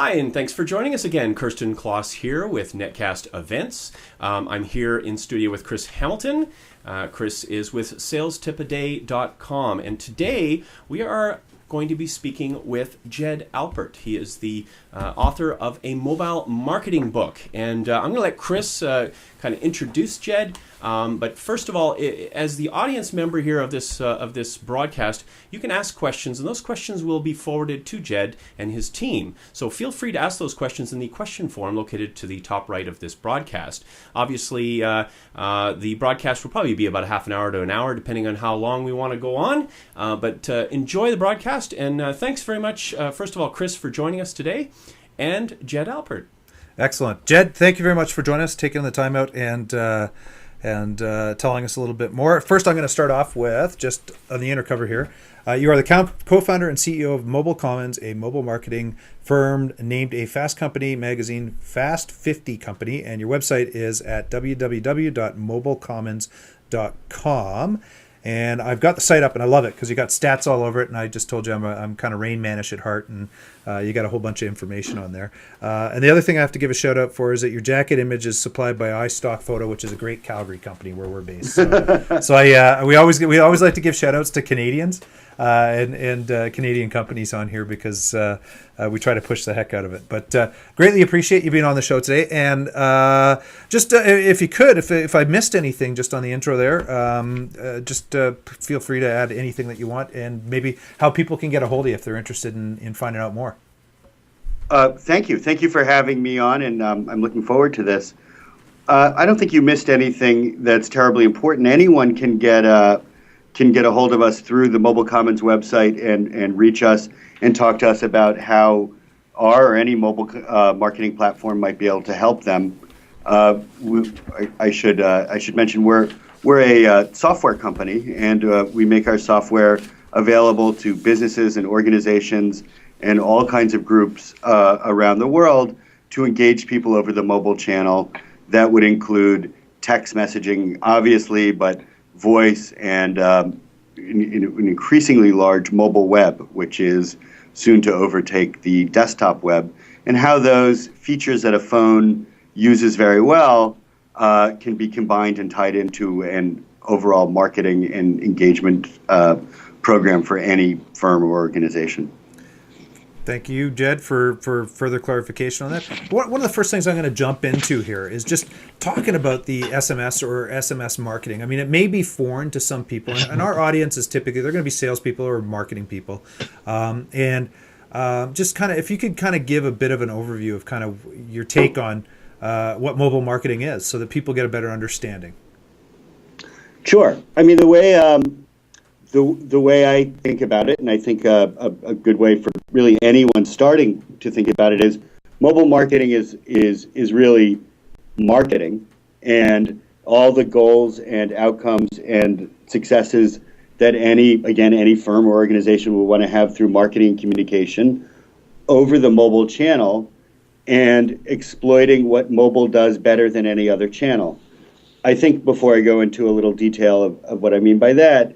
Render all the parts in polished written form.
Hi, and thanks for joining us again. Kirsten Kloss here with Netcast Events. I'm here in studio with Chris Hamilton. Chris is with salestipaday.com, and today we are going to be speaking with Jed Alpert. He is the author of a mobile marketing book, and I'm going to let Chris kind of introduce Jed. But first of all, as the audience member here of this broadcast, you can ask questions, and those questions will be forwarded to Jed and his team. So feel free to ask those questions in the question form located to the top right of this broadcast. Obviously, the broadcast will probably be about a half an hour to an hour, depending on how long we want to go on. But enjoy the broadcast, and thanks very much, first of all, Chris, for joining us today, and Jed Alpert. Excellent. Jed, thank you very much for joining us, taking the time out and telling us a little bit more. First, I'm going to start off with, just on the inner cover here, you are the co-founder and CEO of Mobile Commons, a mobile marketing firm named a Fast Company magazine Fast 50 company, and your website is at www.mobilecommons.com. And I've got the site up, and I love it because you got stats all over it. And I just told you I'm kind of Rain Man-ish at heart, and you got a whole bunch of information on there. And the other thing I have to give a shout out for is that your jacket image is supplied by iStock Photo, which is a great Calgary company where we're based. So, we always like to give shout outs to Canadians and Canadian companies on here because we try to push the heck out of it. But greatly appreciate you being on the show today. And just if you could, if I missed anything just on the intro there, just feel free to add anything that you want, and maybe how people can get a hold of you if they're interested in finding out more. Thank you for having me on, and I'm looking forward to this. I don't think you missed anything that's terribly important. Anyone can get a hold of us through the Mobile Commons website and reach us and talk to us about how our or any mobile marketing platform might be able to help them. I should mention we're a software company, and we make our software available to businesses and organizations and all kinds of groups around the world to engage people over the mobile channel. That would include text messaging, obviously, but voice and an increasingly large mobile web, which is soon to overtake the desktop web, and how those features that a phone uses very well can be combined and tied into an overall marketing and engagement program for any firm or organization. Thank you, Jed, for further clarification on that. One of the first things I'm going to jump into here is just talking about the SMS or SMS marketing. I mean, it may be foreign to some people, and our audience is typically, they're going to be salespeople or marketing people. Just kind of, if you could kind of give a bit of an overview of kind of your take on what mobile marketing is so that people get a better understanding. Sure. I mean, the way I think about it, and I think a good way for really anyone starting to think about it, is mobile marketing is really marketing, and all the goals and outcomes and successes that any firm or organization will want to have through marketing communication over the mobile channel, and exploiting what mobile does better than any other channel. I think before I go into a little detail of what I mean by that,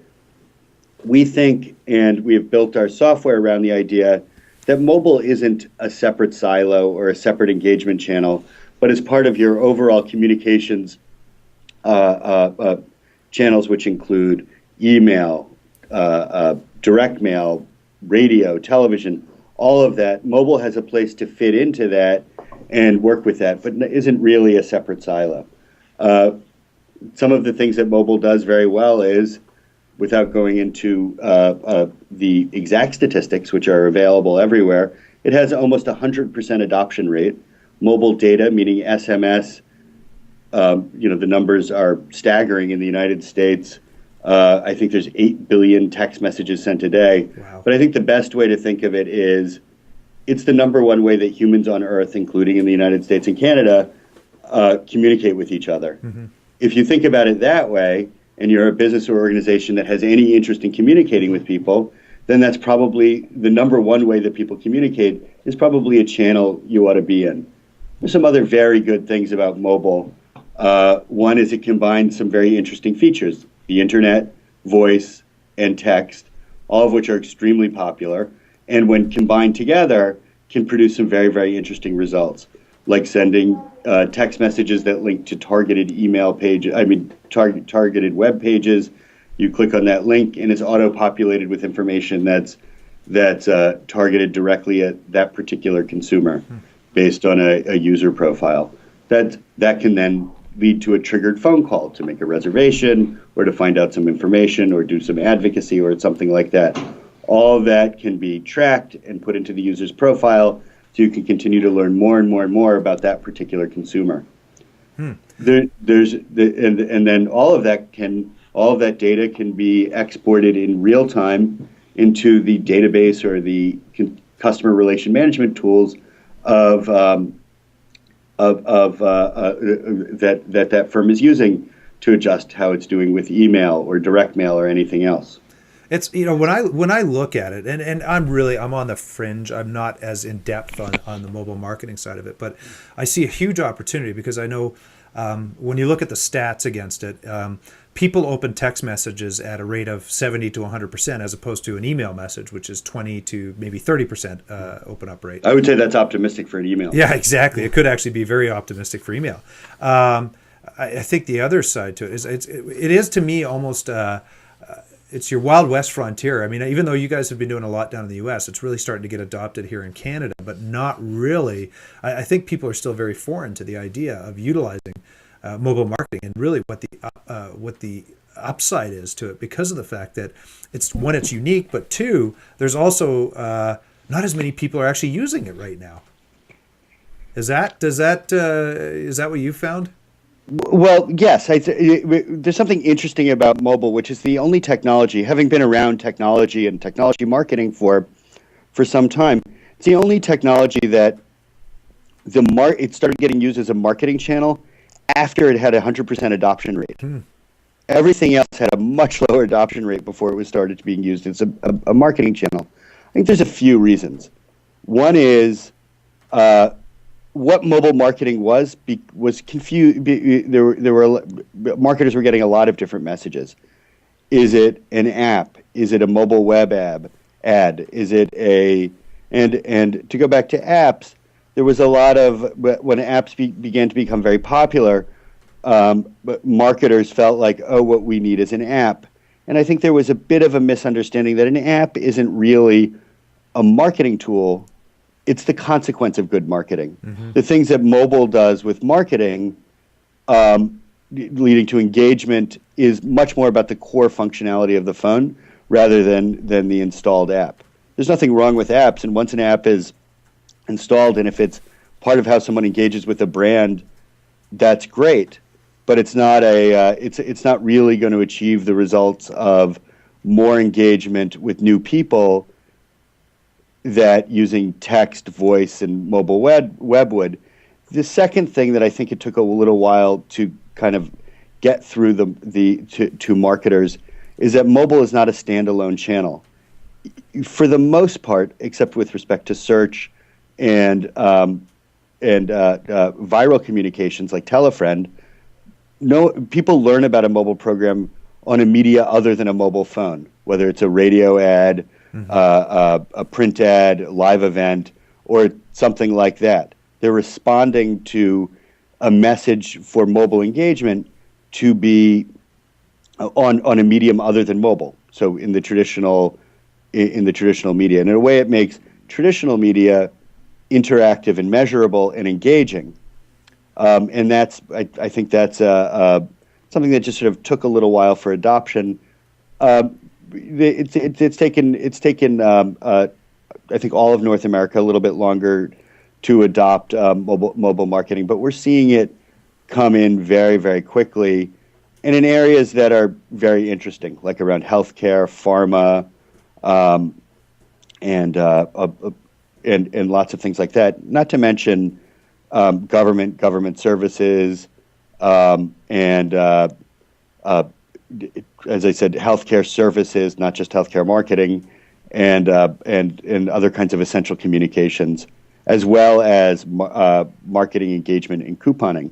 we think, and we have built our software around the idea that mobile isn't a separate silo or a separate engagement channel, but is part of your overall communications channels, which include email, direct mail, radio, television, all of that. Mobile has a place to fit into that and work with that, but isn't really a separate silo. Some of the things that mobile does very well is, without going into the exact statistics, which are available everywhere, it has almost 100% adoption rate. Mobile data, meaning SMS, the numbers are staggering in the United States. I think there's 8 billion text messages sent a day. Wow. But I think the best way to think of it is it's the number one way that humans on Earth, including in the United States and Canada, communicate with each other. Mm-hmm. If you think about it that way, and you're a business or organization that has any interest in communicating with people, then that's probably the number one way that people communicate, is probably a channel you ought to be in. There's some other very good things about mobile. One is it combines some very interesting features: the internet, voice, and text, all of which are extremely popular. And when combined together, can produce some very, very interesting results, like sending text messages that link to targeted email pages, targeted web pages. You click on that link, and it's auto-populated with information that's targeted directly at that particular consumer based on a user profile. That can then lead to a triggered phone call to make a reservation or to find out some information or do some advocacy or something like that. All of that can be tracked and put into the user's profile so you can continue to learn more and more and more about that particular consumer. And then all of that data can be exported in real time into the database or the customer relation management tools of that firm is using to adjust how it's doing with email or direct mail or anything else. It's, when I look at it, and I'm on the fringe. I'm not as in depth on the mobile marketing side of it, but I see a huge opportunity because I know when you look at the stats against it, people open text messages at a rate of 70 to 100% as opposed to an email message, which is 20 to maybe 30% open up rate. I would say that's optimistic for an email. Yeah, exactly. It could actually be very optimistic for email. I think the other side to it is to me almost it's your Wild West frontier. I mean, even though you guys have been doing a lot down in the U.S., it's really starting to get adopted here in Canada, but not really. I think people are still very foreign to the idea of utilizing mobile marketing and really what the upside is to it because of the fact that it's unique, but two, there's also not as many people are actually using it right now. Is that what you found? Well, yes. There's something interesting about mobile, which is the only technology, having been around technology and technology marketing for some time, it's the only technology that it started getting used as a marketing channel after it had a 100% adoption rate. Everything else had a much lower adoption rate before it was started being used as a marketing channel. I think there's a few reasons. One is what mobile marketing was confused. Marketers were getting a lot of different messages. Is it an app? Is it a mobile web ad? Is it and to go back to apps, there was a lot of, when apps began to become very popular, marketers felt like, oh, what we need is an app. And I think there was a bit of a misunderstanding that an app isn't really a marketing tool. It's the consequence of good marketing. Mm-hmm. The things that mobile does with marketing, leading to engagement, is much more about the core functionality of the phone rather than the installed app. There's nothing wrong with apps, and once an app is installed, and if it's part of how someone engages with a brand, that's great. But it's not it's not really going to achieve the results of more engagement with new people that using text, voice, and mobile web would. The second thing that I think it took a little while to kind of get through to marketers is that mobile is not a standalone channel. For the most part, except with respect to search and viral communications like Telefriend, people learn about a mobile program on a media other than a mobile phone, whether it's a radio ad, a print ad, live event, or something like that. They're responding to a message for mobile engagement to be on a medium other than mobile. So in the traditional media, and in a way, it makes traditional media interactive and measurable and engaging. And I think that's something that just sort of took a little while for adoption. It's taken I think all of North America a little bit longer to adopt mobile marketing, but we're seeing it come in very, very quickly, and in areas that are very interesting, like around healthcare, pharma, and lots of things like that. Not to mention government services, and as I said, healthcare services, not just healthcare marketing, and other kinds of essential communications, as well as marketing engagement and couponing.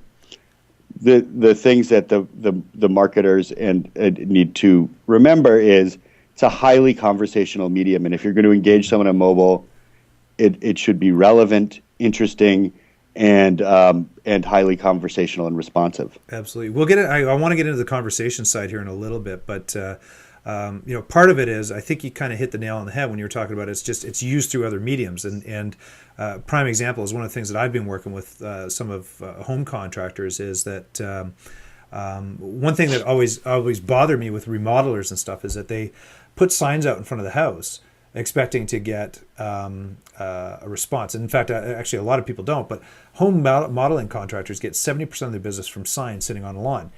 The things that the marketers need to remember is it's a highly conversational medium, and if you're going to engage someone on mobile, it should be relevant, interesting, and highly conversational and responsive. Absolutely. We'll get it. I want to get into the conversation side here in a little bit, but part of it is, I think you kind of hit the nail on the head when you were talking about it's used through other mediums, and prime example is one of the things that I've been working with some of home contractors is that one thing that always bothered me with remodelers and stuff is that they put signs out in front of the house expecting to get a response. And in fact, actually, a lot of people don't. But home modeling contractors get 70% of their business from signs sitting on the lawn.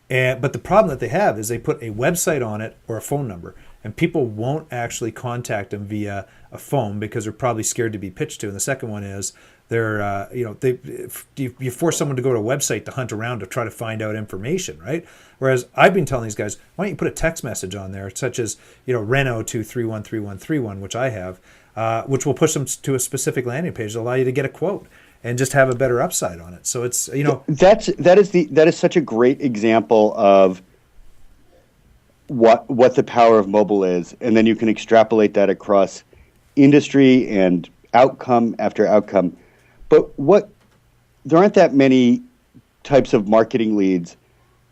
But the problem that they have is they put a website on it or a phone number, and people won't actually contact them via a phone because they're probably scared to be pitched to. And the second one is you force someone to go to a website to hunt around to try to find out information, right? Whereas I've been telling these guys, why don't you put a text message on there, such as Reno to 313131, which I have, which will push them to a specific landing page to allow you to get a quote and just have a better upside on it. So it's that is such a great example of what the power of mobile is, and then you can extrapolate that across industry and outcome after outcome. But there aren't that many types of marketing leads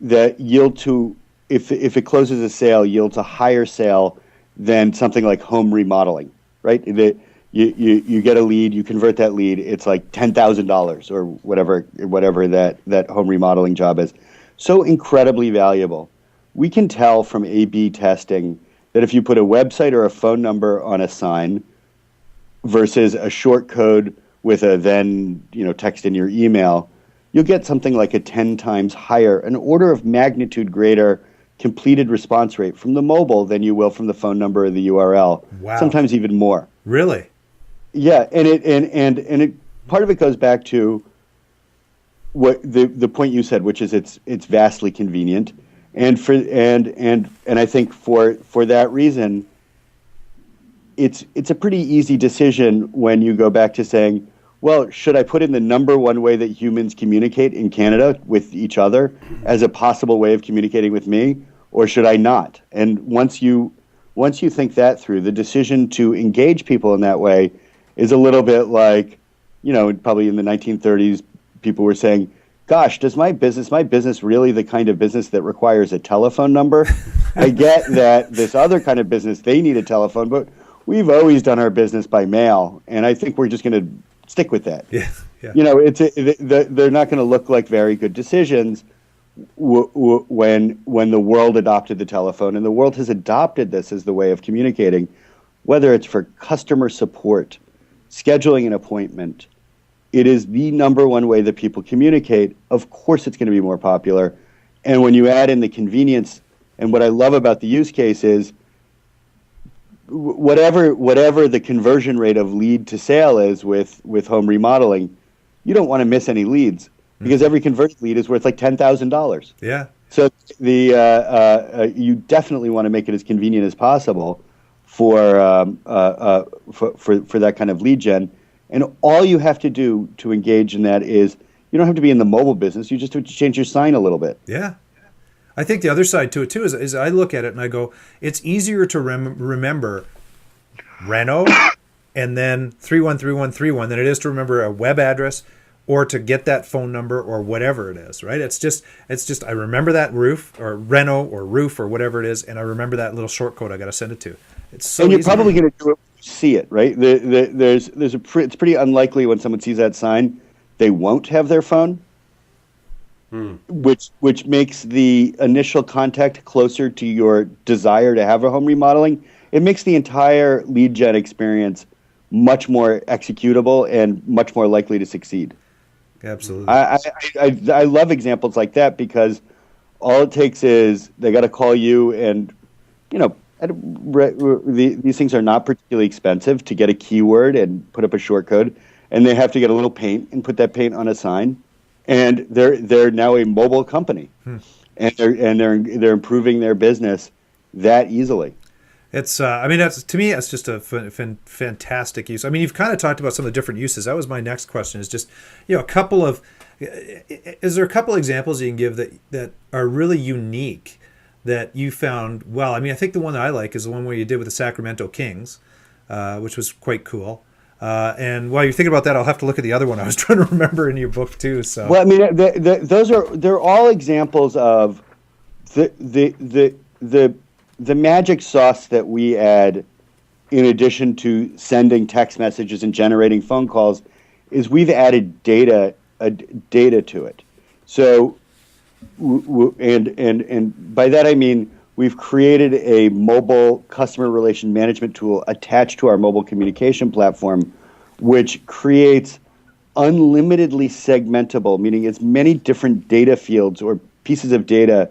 that yield to, if it closes a sale, yields a higher sale than something like home remodeling, right? You get a lead, you convert that lead, it's like $10,000 or whatever that home remodeling job is. So incredibly valuable. We can tell from A/B testing that if you put a website or a phone number on a sign versus a short code with a then text in your email, you'll get something like a 10 times higher, an order of magnitude greater completed response rate from the mobile than you will from the phone number or the URL. Wow. Sometimes even more. Really? Yeah, and it part of it goes back to what the point you said, which is it's vastly convenient, and I think for that reason, it's a pretty easy decision when you go back to saying, well, should I put in the number one way that humans communicate in Canada with each other as a possible way of communicating with me, or should I not? And once you think that through, the decision to engage people in that way is a little bit like, probably in the 1930s, people were saying, gosh, does my business really the kind of business that requires a telephone number? I get that this other kind of business, they need a telephone, but we've always done our business by mail, and I think we're just going to stick with that. Yeah. They're not going to look like very good decisions when the world adopted the telephone, and the world has adopted this as the way of communicating, whether it's for customer support, scheduling an appointment. It is the number one way that people communicate. Of course, it's going to be more popular. And when you add in the convenience, and what I love about the use case is whatever the conversion rate of lead to sale is with home remodeling, you don't want to miss any leads because every converted lead is worth like $10,000. Yeah. So you definitely want to make it as convenient as possible for that kind of lead gen. And all you have to do to engage in that is you don't have to be in the mobile business. You just have to change your sign a little bit. Yeah. I think the other side to it too is I look at it and I go, it's easier to remember Reno and then 313131 than it is to remember a web address or to get that phone number or whatever it is, right? It's just I remember that roof or Reno or roof or whatever it is, and I remember that little short code I got to send it to. It's so and you're easy. Probably going to do it when you see it, right? It's pretty unlikely when someone sees that sign they won't have their phone. Which makes the initial contact closer to your desire to have a home remodeling. It makes the entire lead gen experience much more executable and much more likely to succeed. Absolutely. I love examples like that because all it takes is they got to call you, and these things are not particularly expensive to get a keyword and put up a short code, and they have to get a little paint and put that paint on a sign. And they're now a mobile company, and they're improving their business that easily. It's to me it's just a fantastic use. I mean, you've kind of talked about some of the different uses. That was my next question. Is just is there a couple examples you can give that are really unique that you found well? I mean, I think the one that I like is the one where you did with the Sacramento Kings, which was quite cool. And while you're thinking about that, I'll have to look at the other one I was trying to remember in your book too. So, well, I mean, they're all examples of the magic sauce that we add in addition to sending text messages and generating phone calls is we've added data to it. So, and by that I mean we've created a mobile customer relation management tool attached to our mobile communication platform, which creates unlimitedly segmentable, meaning as many different data fields or pieces of data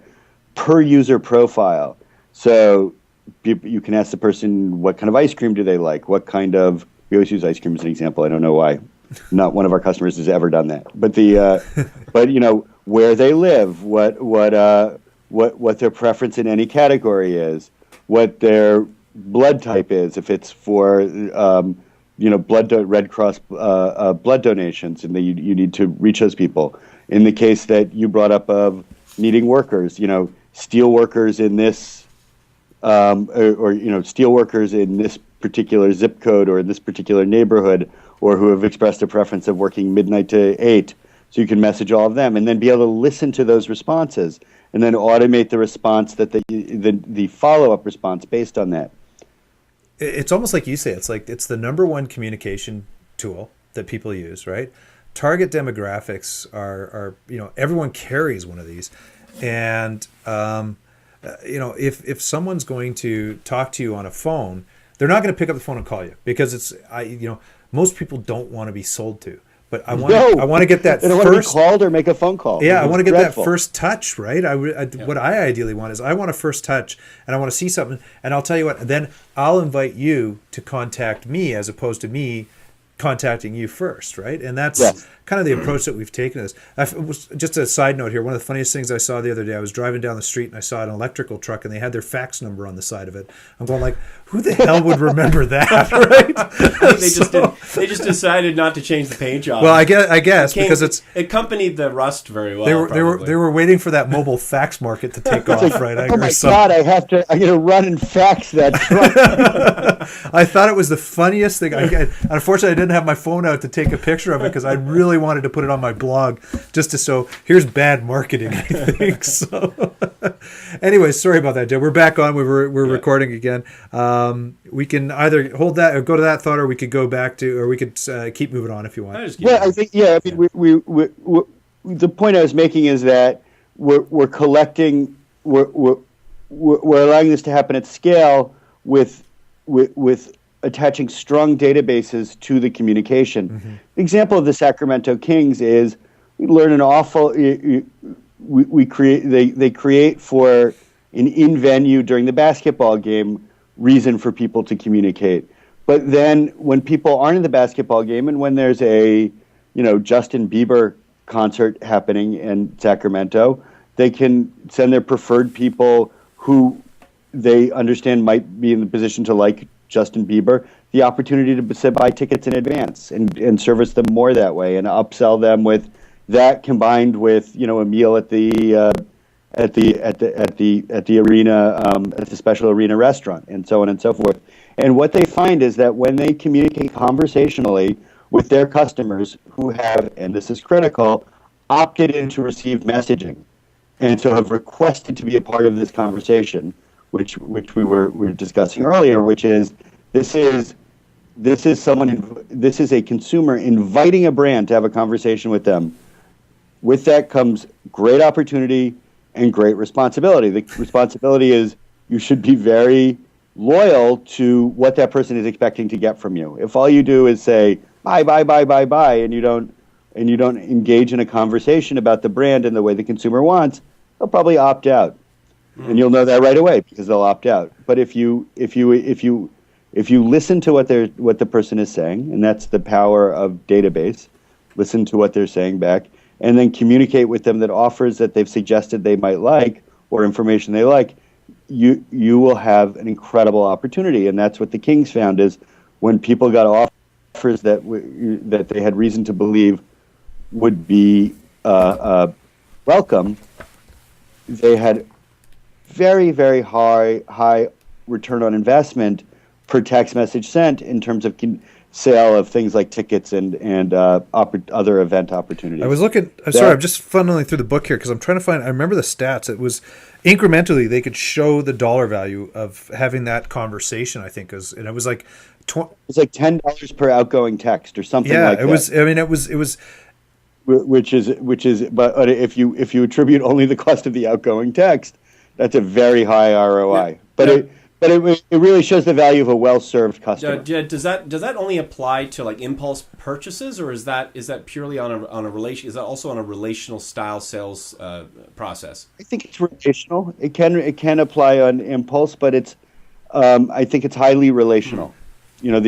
per user profile. So you can ask the person, what kind of ice cream do they like? What kind of, we always use ice cream as an example. I don't know why. Not one of our customers has ever done that. But but where they live, what their preference in any category is, what their blood type is, if it's for Red Cross blood donations, and you need to reach those people. In the case that you brought up of needing workers, steel workers in this, steel workers in this particular zip code or in this particular neighborhood, or who have expressed a preference of working midnight to 8. So you can message all of them and then be able to listen to those responses and then automate the response that the follow-up response based on that. It's almost like you say, it's the number one communication tool that people use, right? Target demographics are everyone carries one of these. And, if someone's going to talk to you on a phone, they're not going to pick up the phone and call you because most people don't want to be sold to. But I want to get that they don't first. Want to be called or make a phone call. Yeah, I want to get dreadful. that first touch, right? What I ideally want is I want a first touch, and I want to see something. And I'll tell you what. Then I'll invite you to contact me as opposed to me contacting you first, right? And that's kind of the approach that we've taken to this. Just a side note here, one of the funniest things I saw the other day, I was driving down the street and I saw an electrical truck and they had their fax number on the side of it. I'm going like, who the hell would remember that, right? They just decided not to change the paint job. Well, I guess because it accompanied the rust very well. They were waiting for that mobile fax market to take off, right? Oh my God, I'm gonna run and fax that truck. I thought it was the funniest thing. Unfortunately, I didn't have my phone out to take a picture of it because I really wanted to put it on my blog just to show here's bad marketing, I think. So anyways, sorry about that, Joe. We're back on. We're recording again. We can either hold that or go to that thought, or we could go back to, or we could keep moving on if you want. I think we the point I was making is that we're collecting, we're allowing this to happen at scale with attaching strong databases to the communication. Mm-hmm. The example of the Sacramento Kings is we learn an awful. We create. They create for an in-venue during the basketball game reason for people to communicate. But then when people aren't in the basketball game and when there's a Justin Bieber concert happening in Sacramento, they can send their preferred people who they understand might be in the position to like Justin Bieber the opportunity to buy tickets in advance and service them more that way and upsell them with that combined with a meal at the arena at the special arena restaurant and so on and so forth. And what they find is that when they communicate conversationally with their customers who have, and this is critical, opted in to receive messaging and so have requested to be a part of this conversation, which we were discussing earlier, which is this is a consumer inviting a brand to have a conversation with them. With that comes great opportunity and great responsibility. The responsibility is you should be very loyal to what that person is expecting to get from you. If all you do is say bye, and you don't engage in a conversation about the brand and the way the consumer wants, they'll probably opt out. And you'll know that right away because they'll opt out. But if you listen to what the person is saying, and that's the power of database, listen to what they're saying back, and then communicate with them that offers that they've suggested they might like or information they like, you will have an incredible opportunity. And that's what the Kings found is when people got offers that they had reason to believe would be welcome, they had very, very high return on investment per text message sent in terms of sale of things like tickets and other event opportunities. I was looking. Sorry, I'm just funneling through the book here because I'm trying to find. I remember the stats. It was incrementally they could show the dollar value of having that conversation. I think and it was like, it's like $10 per outgoing text or something like that. Yeah, it was. I mean, it was. Which is, but if you attribute only the cost of the outgoing text, that's a very high ROI. Yeah. But it really shows the value of a well-served customer. Jed, does that only apply to like impulse purchases, or is that purely on a relation? Is that also on a relational style sales process? I think it's relational. It can apply on impulse, but it's I think it's highly relational. You know,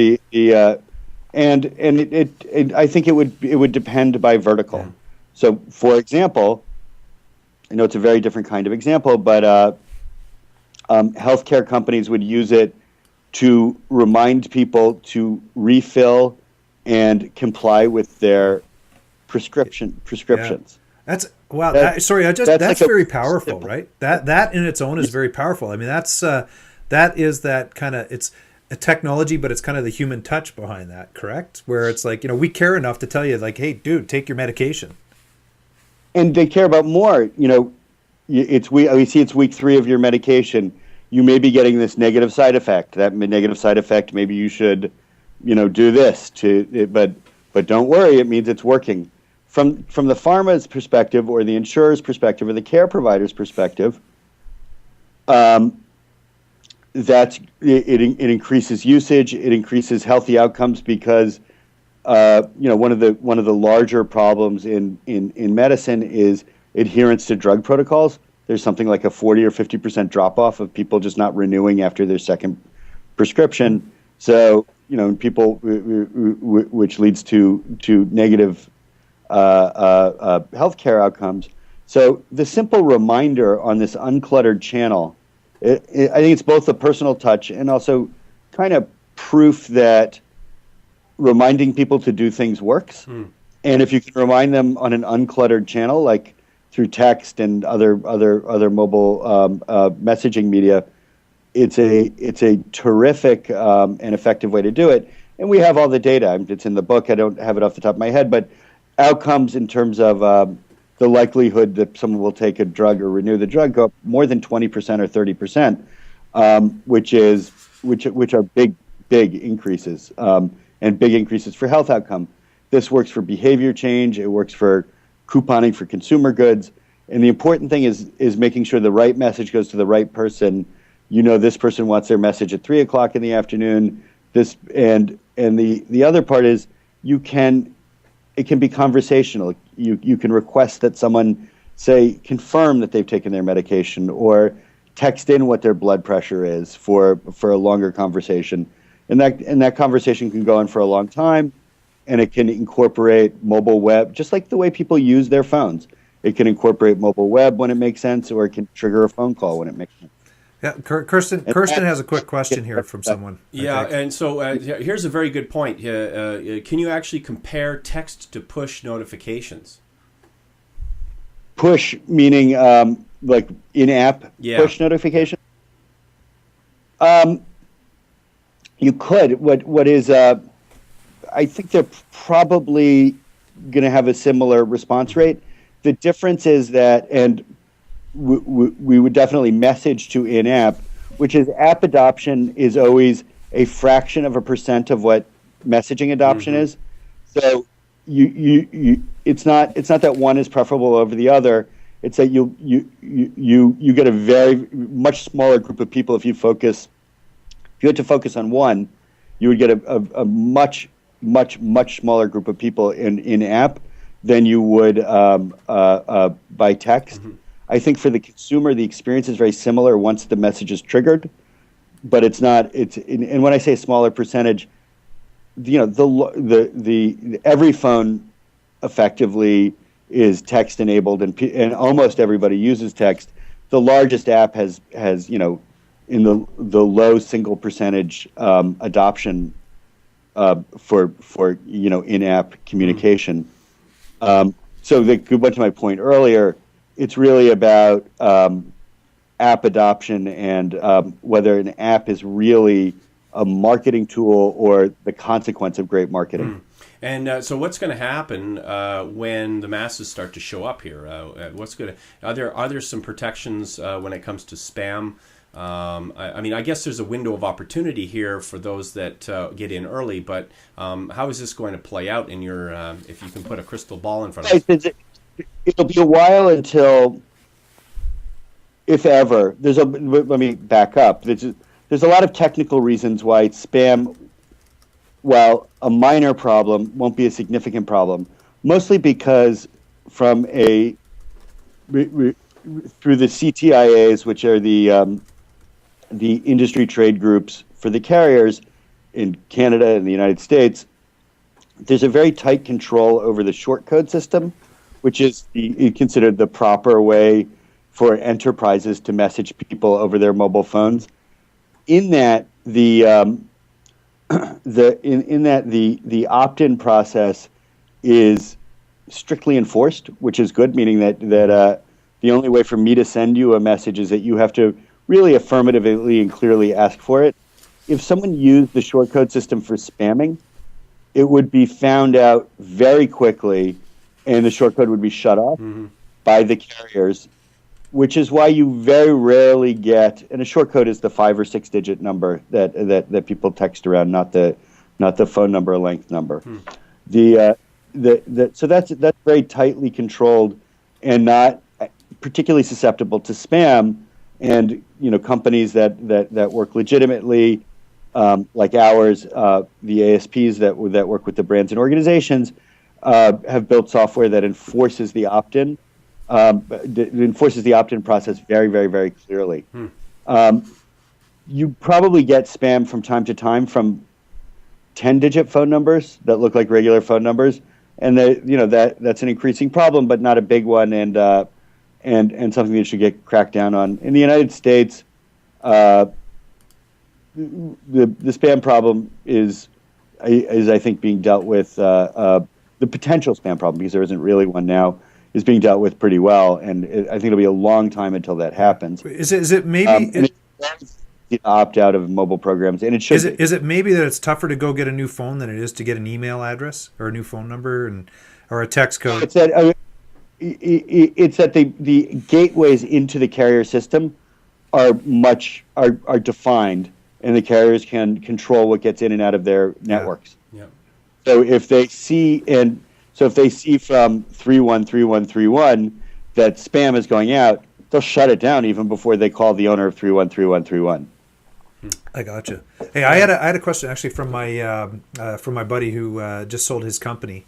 I think it would depend by vertical. Yeah. So, for example, I know it's a very different kind of example, but healthcare companies would use it to remind people to refill and comply with their prescriptions. Yeah. That's wow. That's like very powerful, right? That in its own is very powerful. I mean, that is that kind of it's a technology, but it's kind of the human touch behind that, correct? Where it's like, we care enough to tell you, like, hey, dude, take your medication. And they care about more. We see it's week 3 of your medication. You may be getting this negative side effect. That negative side effect, maybe you should, do this but don't worry, it means it's working. From the pharma's perspective, or the insurer's perspective, or the care provider's perspective, it increases usage. It increases healthy outcomes because one of the larger problems in medicine is adherence to drug protocols. There's something like a 40 or 50% drop off of people just not renewing after their second prescription. So people, which leads to negative healthcare outcomes. So the simple reminder on this uncluttered channel. I think it's both a personal touch and also kind of proof that reminding people to do things works. And if you can remind them on an uncluttered channel, like through text and other mobile messaging media, it's a terrific and effective way to do it. And we have all the data. It's in the book. I don't have it off the top of my head, but outcomes in terms of the likelihood that someone will take a drug or renew the drug go up more than 20% or 30%, which are big increases, and big increases for health outcome. This works for behavior change. It works for couponing for consumer goods. And the important thing is making sure the right message goes to the right person. This person wants their message at 3:00 in the afternoon. The other part is it can be conversational. You can request that someone confirm that they've taken their medication, or text in what their blood pressure is for a longer conversation. And that conversation can go on for a long time, and it can incorporate mobile web, just like the way people use their phones. It can incorporate mobile web when it makes sense, or it can trigger a phone call when it makes sense. Yeah, Kirsten has a quick question here from someone. Yeah, and so here's a very good point. Can you actually compare text to push notifications? Push meaning like in-app push notification? You could. What is? I think they're probably going to have a similar response rate. The difference is that, and we would definitely message to in-app, which is app adoption is always a fraction of a percent of what messaging adoption is. So it's not that one is preferable over the other. It's that you get a very much smaller group of people if you had to focus on one, you would get a much smaller group of people in app than you would by text. I think for the consumer, the experience is very similar once the message is triggered, but it's not. And when I say smaller percentage, every phone effectively is text enabled, and almost everybody uses text. The largest app has in the low single percentage adoption for in-app communication. So going to my point earlier, it's really about app adoption and whether an app is really a marketing tool or the consequence of great marketing. And so, what's going to happen when the masses start to show up here? What's going to are there some protections when it comes to spam? I mean, I guess there's a window of opportunity here for those that get in early. But how is this going to play out in your? If you can put a crystal ball in front of us, it'll be a while until, if ever. Let me back up. There's a lot of technical reasons why spam, while a minor problem, won't be a significant problem. Mostly because from through the CTIAs, which are the industry trade groups for the carriers in Canada and the United States, there's a very tight control over the shortcode system, which is considered the proper way for enterprises to message people over their mobile phones. In that the opt-in process is strictly enforced, which is good, meaning that the only way for me to send you a message is that you have to really affirmatively and clearly ask for it. If someone used the shortcode system for spamming, it would be found out very quickly, and the shortcode would be shut off by the carriers, which is why you very rarely get, and a shortcode is the 5 or 6 digit number that people text around, not the phone number or length number. So that's very tightly controlled and not particularly susceptible to spam. And companies that work legitimately, like ours, the ASPs that work with the brands and organizations, have built software that enforces the opt-in. Enforces the opt-in process very, very, very clearly. You probably get spam from time to time from 10-digit phone numbers that look like regular phone numbers, and that's an increasing problem, but not a big one, and something that should get cracked down on. In the United States, the spam problem is I think being dealt with. The potential spam problem, because there isn't really one now, is being dealt with pretty well, and I think it'll be a long time until that happens. Is it maybe opt out of mobile programs, and it should. Is it maybe that it's tougher to go get a new phone than it is to get an email address or a new phone number or a text code? It's that the gateways into the carrier system are defined, and the carriers can control what gets in and out of their networks. Yeah. So if they see from 313131 that spam is going out, they'll shut it down even before they call the owner of 313131. I gotcha. Hey, I had a question actually from my buddy who just sold his company.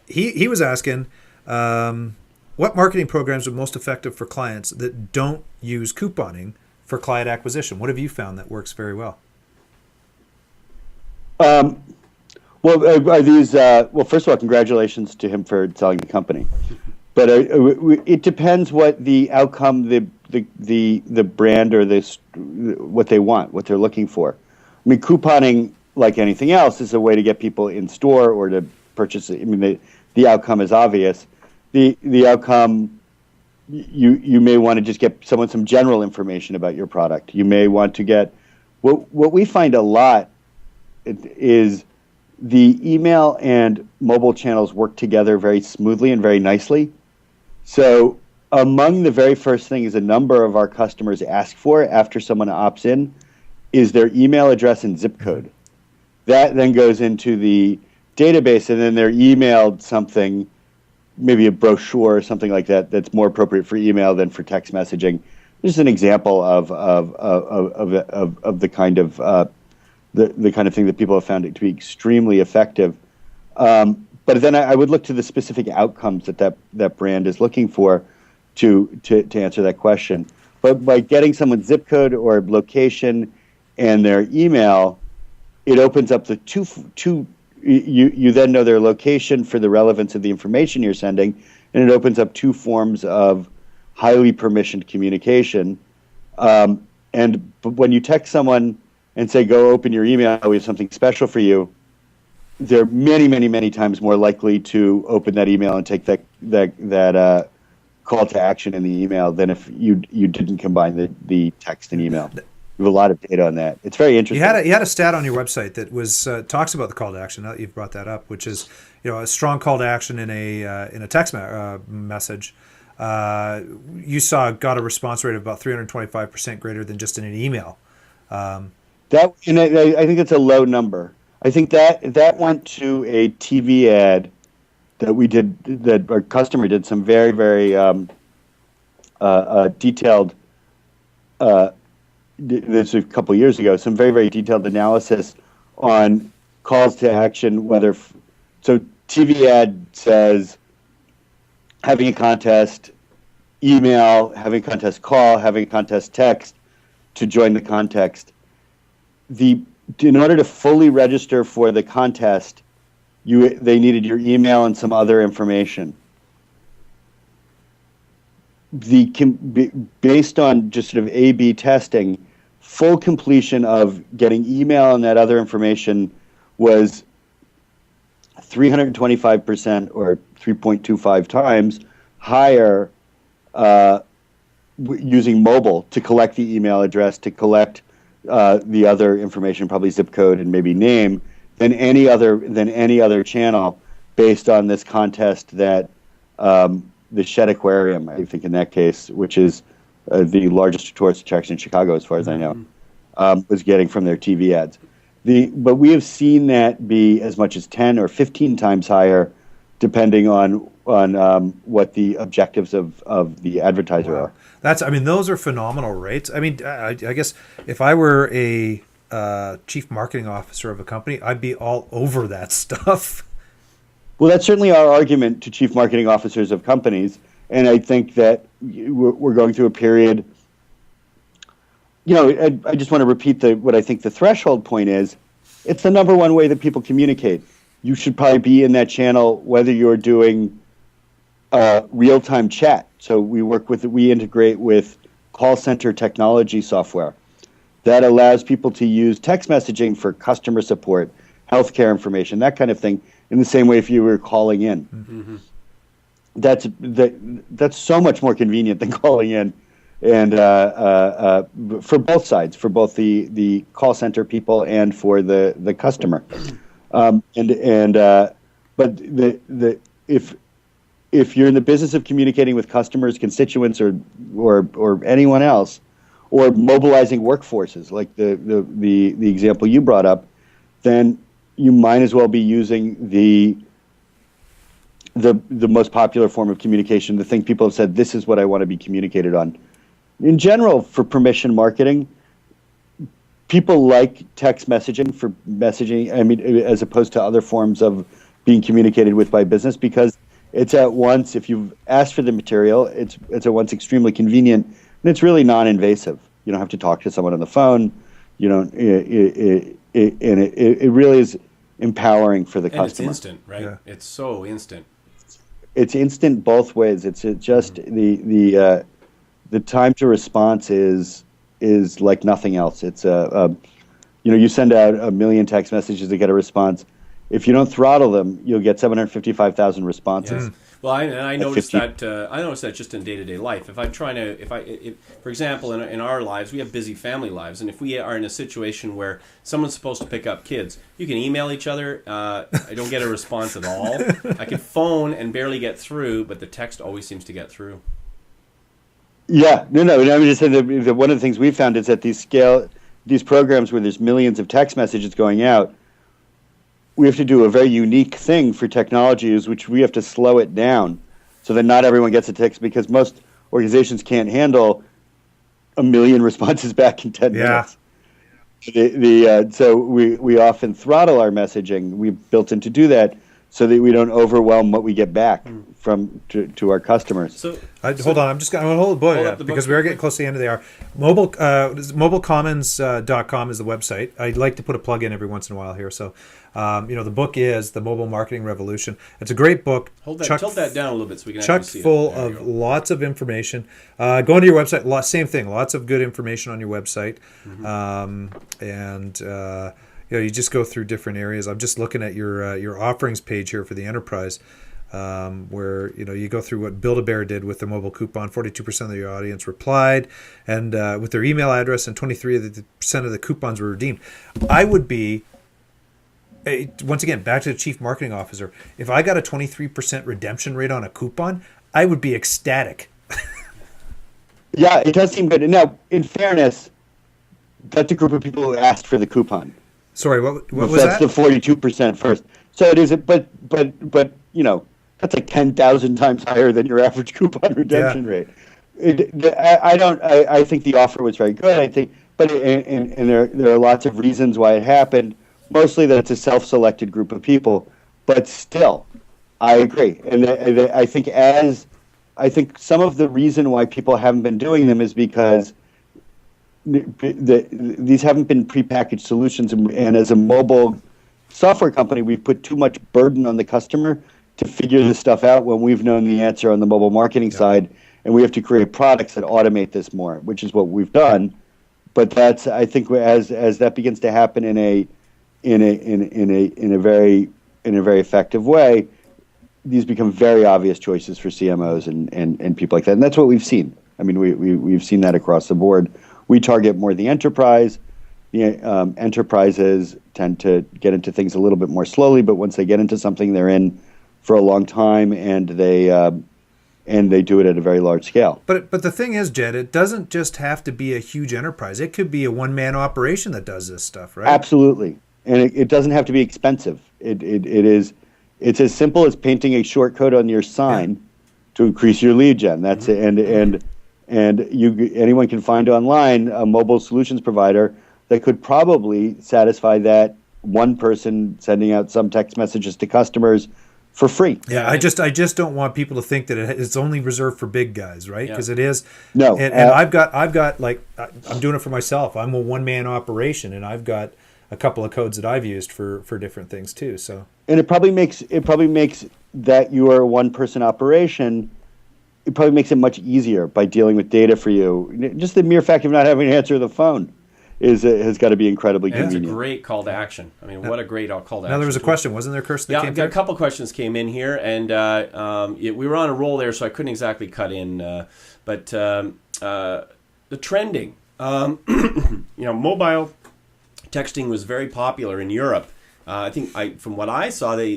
He was asking what marketing programs are most effective for clients that don't use couponing for client acquisition. What have you found that works very well? Well, are these? Well, first of all, congratulations to him for selling the company. But it depends what the outcome, the brand or what they want, what they're looking for. I mean, couponing, like anything else, is a way to get people in store or to purchase it. I mean, the outcome is obvious. The outcome, you may want to just get someone some general information about your product. You may want to get what we find a lot is the email and mobile channels work together very smoothly and very nicely. So among the very first things a number of our customers ask for after someone opts in is their email address and zip code. That then goes into the database, and then they're emailed something, maybe a brochure or something like that, that's more appropriate for email than for text messaging. This is an example of the kind of the kind of thing that people have found it to be extremely effective. But then I would look to the specific outcomes that brand is looking for to answer that question. But by getting someone's zip code or location and their email, it opens up the two. You then know their location for the relevance of the information you're sending, and it opens up two forms of highly permissioned communication. But when you text someone and say, go open your email, we have something special for you, they're many, many, many times more likely to open that email and take that call to action in the email than if you didn't combine the text and email. We have a lot of data on that. It's very interesting. You had a stat on your website that was talks about the call to action. Now that you've brought that up, which is a strong call to action in a text message. You got a response rate of about 325% greater than just in an email. I think it's a low number. I think that went to a TV ad that we did, that our customer did some very, very detailed. This was a couple of years ago. Some very, very detailed analysis on calls to action. So TV ad says having a contest email, having a contest call, having a contest text to join the contest. In order to fully register for the contest, they needed your email and some other information. Based on just sort of A/B testing, full completion of getting email and that other information was 325% or 3.25 times higher using mobile to collect the email address, to collect the other information, probably zip code and maybe name, than any other channel, based on this contest that the Shed Aquarium, I think in that case, which is the largest tourist attraction in Chicago, as far as I know, was getting from their TV ads. But we have seen that be as much as 10 or 15 times higher, depending on what the objectives of the advertiser are. Those are phenomenal rates. I guess if I were a chief marketing officer of a company, I'd be all over that stuff. Well, that's certainly our argument to chief marketing officers of companies, and I think that we're going through a period. I just want to repeat what I think the threshold point is. It's the number one way that people communicate. You should probably be in that channel, whether you're doing real-time chat. So we integrate with call center technology software that allows people to use text messaging for customer support, healthcare information, that kind of thing, in the same way if you were calling in. Mm-hmm. That's so much more convenient than calling in, and for both sides, for both the call center people and for the customer. But if you're in the business of communicating with customers, constituents, or anyone else, or mobilizing workforces, like the example you brought up, then you might as well be using the most popular form of communication, the thing people have said, this is what I want to be communicated on. In general, for permission marketing, people like text messaging for messaging, as opposed to other forms of being communicated with by business, because it's at once, if you've asked for the material, it's at once extremely convenient, and it's really non-invasive. You don't have to talk to someone on the phone. You don't. It really is empowering for the customer. It's instant, right? Yeah. It's so instant. It's instant both ways. It's just the time to response is like nothing else. It's you send out 1 million text messages to get a response. If you don't throttle them, you'll get 755,000 responses. Yes. Well, I noticed that. I noticed that just in day-to-day life. If I'm trying to, for example, in our lives, we have busy family lives, and if we are in a situation where someone's supposed to pick up kids, you can email each other. I don't get a response at all. I can phone and barely get through, but the text always seems to get through. Yeah, no. I'm just saying that one of the things we found is that these programs where there's millions of text messages going out, we have to do a very unique thing for technology, which we have to slow it down so that not everyone gets a text, because most organizations can't handle 1 million responses back in 10 minutes. So we often throttle our messaging. We've built in to do that so that we don't overwhelm what we get back to our customers. Hold on, I'm going to hold the book because we are getting close to the end of the hour. Mobilecommons.com is the website. I'd like to put a plug in every once in a while here. So, the book is The Mobile Marketing Revolution. It's a great book. Tilt that down a little bit so we can actually see it. Full of lots of information. Go onto your website. Same thing. Lots of good information on your website. You just go through different areas. I'm just looking at your offerings page here for the enterprise. where you go through what Build-A-Bear did with the mobile coupon. 42% of your audience replied, and with their email address, and 23% of the coupons were redeemed. I would be, once again, back to the chief marketing officer. If I got a 23% redemption rate on a coupon, I would be ecstatic. Yeah, it does seem good. Now, in fairness, that's a group of people who asked for the coupon. Sorry, what was that? That's the 42% first. So it is, but that's like 10,000 times higher than your average coupon redemption rate. I think the offer was very good. I think, but there are lots of reasons why it happened. Mostly that it's a self-selected group of people, but still, I agree. And I think some of the reason why people haven't been doing them is because these haven't been prepackaged solutions, and as a mobile software company, we've put too much burden on the customer to figure this stuff out when we've known the answer on the mobile marketing side, and we have to create products that automate this more, which is what we've done. But that's, I think, as that begins to happen in a very effective way, these become very obvious choices for CMOs and people like that, and that's what we've seen. I mean, we've seen that across the board. We target more the enterprise. The enterprises tend to get into things a little bit more slowly, but once they get into something, they're in for a long time, and they do it at a very large scale. But the thing is, Jed, it doesn't just have to be a huge enterprise. It could be a one-man operation that does this stuff, right? Absolutely, and it doesn't have to be expensive. It's as simple as painting a short code on your sign to increase your lead gen. That's it, and anyone can find online a mobile solutions provider that could probably satisfy that one person sending out some text messages to customers for free. Yeah, I just don't want people to think that it's only reserved for big guys, right? Because it is. No, and I've got like, I'm doing it for myself. I'm a one-man operation, and I've got a couple of codes that I've used for different things too. So, and it probably makes that you are a one-person operation. It probably makes it much easier by dealing with data for you. Just the mere fact of not having to answer the phone has got to be we convenient. It's a great call to action. I mean, what a great call to action. Now, there was a question, wasn't there, Kirsten? Yeah, a couple questions came in here, and we were on a roll there, so I couldn't exactly cut in. But the trending, mobile texting was very popular in Europe. I think from what I saw, they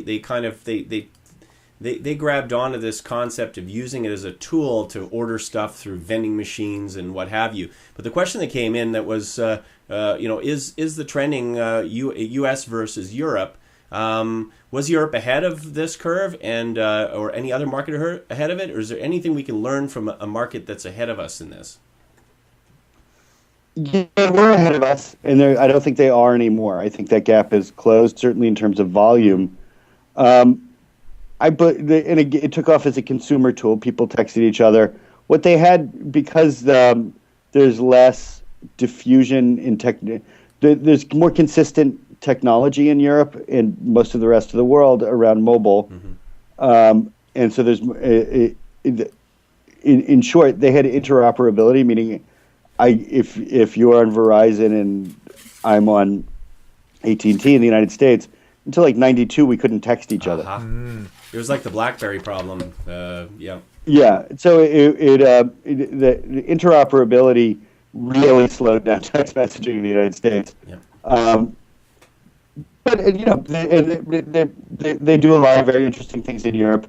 grabbed onto this concept of using it as a tool to order stuff through vending machines and what have you. But the question that came in that was, is the trending U.S. versus Europe? Was Europe ahead of this curve, and or any other market ahead of it, or is there anything we can learn from a market that's ahead of us in this? Yeah, we're ahead of us, and I don't think they are anymore. I think that gap is closed, certainly in terms of volume. It took off as a consumer tool. People texted each other. What they had, because there's less diffusion in there's more consistent technology in Europe and most of the rest of the world around mobile. Mm-hmm. And so there's, in short, they had interoperability, meaning if you're on Verizon and I'm on AT&T in the United States, until like 92, we couldn't text each other. It was like the BlackBerry problem. Yeah. Yeah. So the interoperability really slowed down text messaging in the United States. Yeah. But they do a lot of very interesting things in Europe.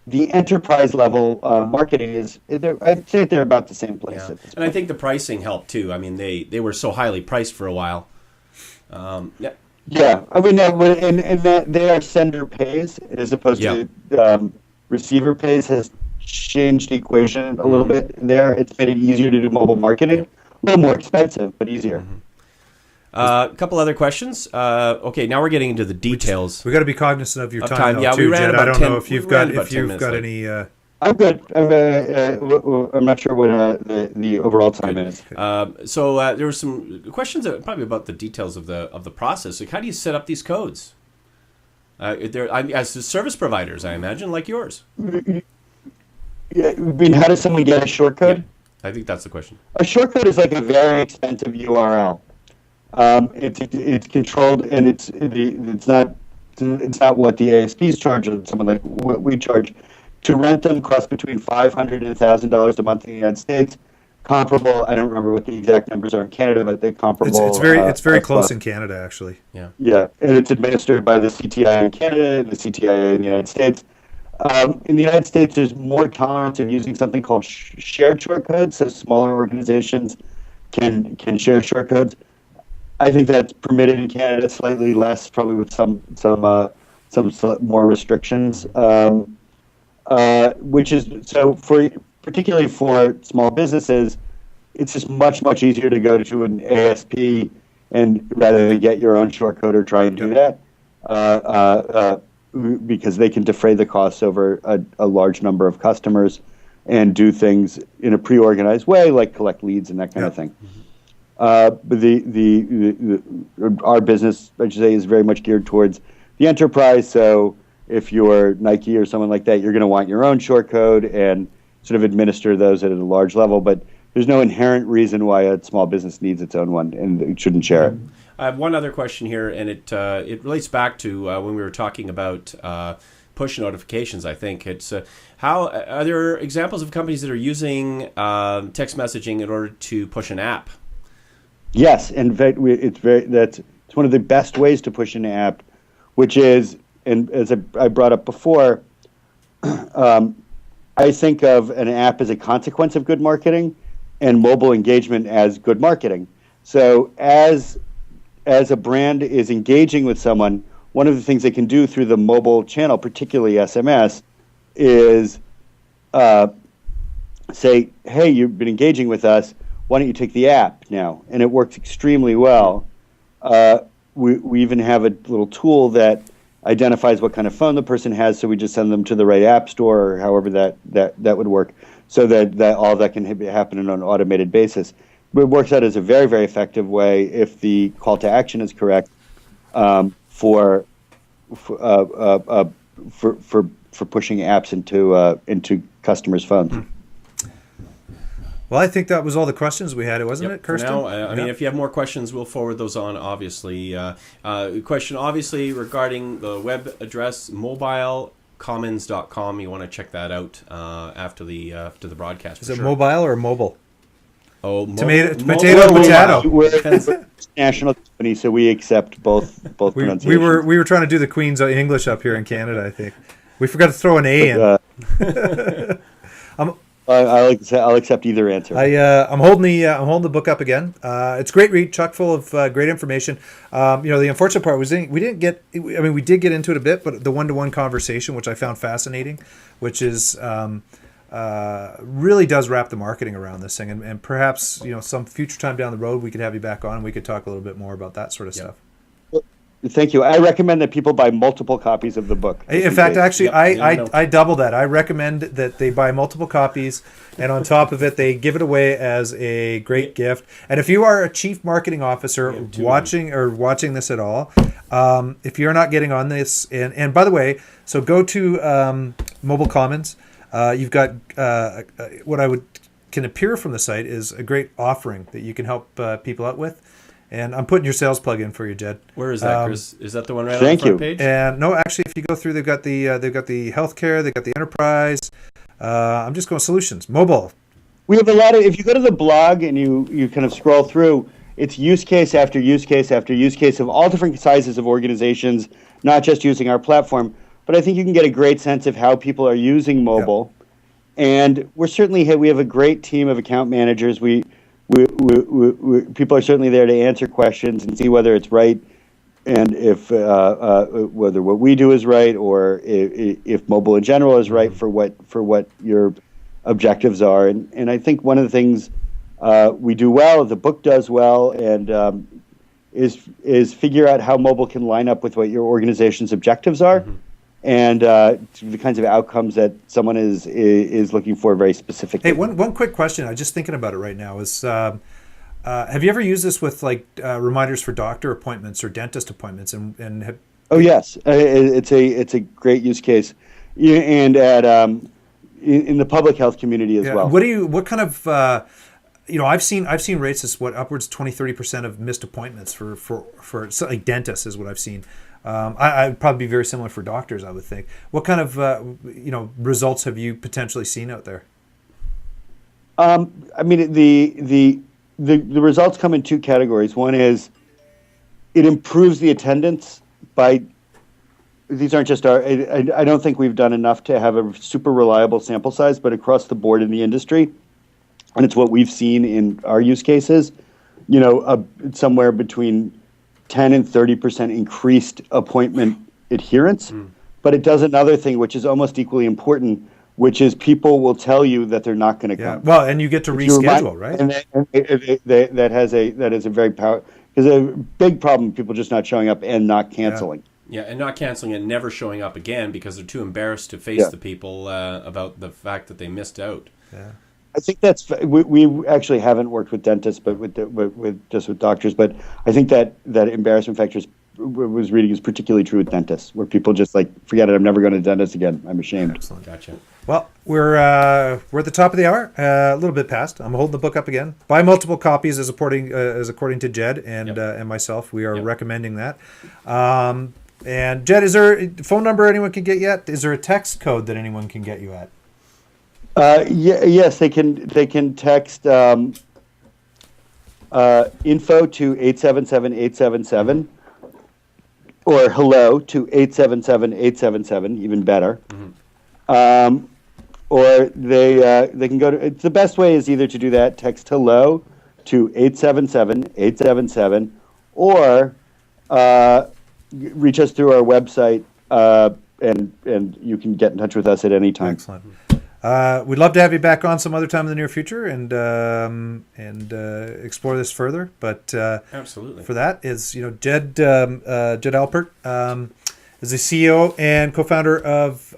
The enterprise level marketing I'd say they're about the same place. Yeah. And I think the pricing helped too. I mean, they were so highly priced for a while. Yeah. I mean, and that they are sender pays as opposed to receiver pays has changed the equation a little bit there. It's made it easier to do mobile marketing. A little more expensive, but easier. Mm-hmm. A couple other questions. Okay, now we're getting into the details. We got to be cognizant of your time. Yeah, too, we ran Jed. about I don't 10, know if you've got any. I'm good. I'm not sure what the overall time is. So there were some questions probably about the details of the process. Like, how do you set up these codes? As service providers, I imagine, like yours. Yeah, I mean, how does someone get a short code? Yeah, I think that's the question. A short code is like a very expensive URL. It's controlled, and it's not what the ASPs charge or someone like what we charge. To rent them costs between $500 and $1,000 a month in the United States. Comparable, I don't remember what the exact numbers are in Canada, but they're comparable. It's very close in Canada, actually. Yeah. Yeah, and it's administered by the CTIA in Canada and the CTIA in the United States. In the United States, there's more tolerance of using something called shared shortcodes, so smaller organizations can share shortcodes. I think that's permitted in Canada, slightly less, probably with some more restrictions. Which is so particularly for small businesses, it's just much easier to go to an ASP and rather than get your own shortcode or try and do that, because they can defray the costs over a large number of customers and do things in a pre-organized way, like collect leads and that kind of thing. But our business, I should say, is very much geared towards the enterprise. So if you're Nike or someone like that, you're going to want your own shortcode and sort of administer those at a large level. But there's no inherent reason why a small business needs its own one, and it shouldn't share it. I have one other question here, and it relates back to when we were talking about push notifications. I think it's how are there examples of companies that are using text messaging in order to push an app? Yes, and it's one of the best ways to push an app, which is, and as I brought up before, I think of an app as a consequence of good marketing, and mobile engagement as good marketing. So as a brand is engaging with someone, one of the things they can do through the mobile channel, particularly SMS, is say, hey, you've been engaging with us, why don't you take the app now? And it works extremely well. We even have a little tool that identifies what kind of phone the person has, so we just send them to the right app store or however that would work, so that all that can happen on an automated basis. But it works out as a very, very effective way if the call to action is correct for pushing apps into customers' phones. Well, I think that was all the questions we had, wasn't it, Kirsten? For now, I mean, if you have more questions, we'll forward those on, obviously. Question, obviously, regarding the web address, mobilecommons.com. You want to check that out after the broadcast. Is it mobile or mobile? Oh, potato. We're a national company, so we accept both pronunciations. We were trying to do the Queen's English up here in Canada, I think. We forgot to throw an A in. I'll accept either answer. I'm holding the book up again. It's a great read, chock full of great information. The unfortunate part was we did get into it a bit, but the one-to-one conversation, which I found fascinating, which is really does wrap the marketing around this thing, and perhaps some future time down the road we could have you back on and we could talk a little bit more about that sort of stuff. Thank you. I recommend that people buy multiple copies of the book. In fact, actually, I double that. I recommend that they buy multiple copies, and on top of it, they give it away as a great gift. And if you are a chief marketing officer watching this at all, if you're not getting on this, and by the way, so go to Mobile Commons. You've got what can appear from the site is a great offering that you can help people out with. And I'm putting your sales plug in for you, Jed. Where is that, Chris? Is that the one right on the front page? And no, actually, if you go through, they've got the healthcare, they've got the enterprise. I'm just going solutions, mobile. We have a lot of. If you go to the blog and you kind of scroll through, it's use case after use case after use case of all different sizes of organizations, not just using our platform. But I think you can get a great sense of how people are using mobile. Yeah. And we have a great team of account managers. We people are certainly there to answer questions and see whether it's right, and if whether what we do is right, or if mobile in general is right for what your objectives are. And I think one of the things we do well, the book does well, and is figure out how mobile can line up with what your organization's objectives are. Mm-hmm. And the kinds of outcomes that someone is looking for very specifically. Hey, one quick question. I'm just thinking about it right now. Is have you ever used this with reminders for doctor appointments or dentist appointments? Yes, it's a great use case, and at in the public health community as well. What kind of I've seen rates as upwards 20-30% of missed appointments for so, like dentists is what I've seen. I'd probably be very similar for doctors, I would think. What kind of results have you potentially seen out there? I mean, the results come in two categories. One is it improves the attendance by. These aren't just our. I don't think we've done enough to have a super reliable sample size, but across the board in the industry, and it's what we've seen in our use cases. Somewhere between 10 and 30% increased appointment adherence. But it does another thing, which is almost equally important, which is people will tell you that they're not going to come. Well, and you get to reschedule, right? And that has a very power. Because a big problem, people just not showing up and not canceling. Yeah, and not canceling and never showing up again because they're too embarrassed to face the people about the fact that they missed out. Yeah. I think that's we actually haven't worked with dentists, but with doctors. But I think that embarrassment factor was reading is particularly true with dentists, where people just like forget it. I'm never going to dentist again. I'm ashamed. Excellent, gotcha. Well, we're at the top of the hour, a little bit past. I'm holding the book up again. Buy multiple copies, as according to Jed and myself. We are recommending that. And Jed, is there a phone number anyone can get yet? Is there a text code that anyone can get you at? Yes, they can text info to 877-877 or hello to 877-877, even better. Or they can go to. It's the best way is either to do that, text hello to 877-877, or reach us through our website, and you can get in touch with us at any time. Excellent. We'd love to have you back on some other time in the near future and explore this further. But absolutely, for that is Jed Alpert is the CEO and co-founder of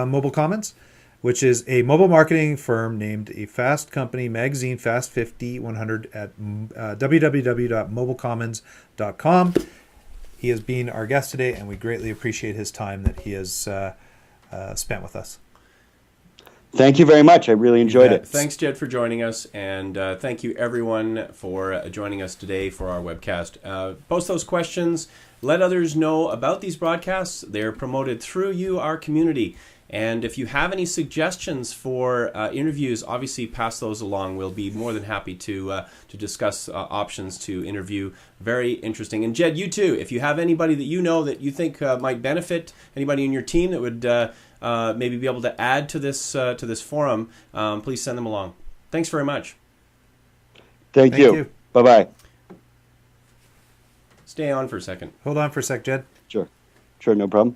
Mobile Commons, which is a mobile marketing firm named a Fast Company magazine, Fast 50 100 at www.mobilecommons.com. He has been our guest today, and we greatly appreciate his time that he has spent with us. Thank you very much. I really enjoyed it. Thanks, Jed, for joining us, and thank you, everyone, for joining us today for our webcast. Post those questions. Let others know about these broadcasts. They're promoted through you, our community. And if you have any suggestions for interviews, obviously pass those along. We'll be more than happy to discuss options to interview. Very interesting. And Jed, you too. If you have anybody that you know that you think might benefit, anybody in your team that would maybe be able to add to this forum, please send them along. Thanks very much. Thank you. Bye-bye. Stay on for a second. Hold on for a sec, Jed. Sure, no problem.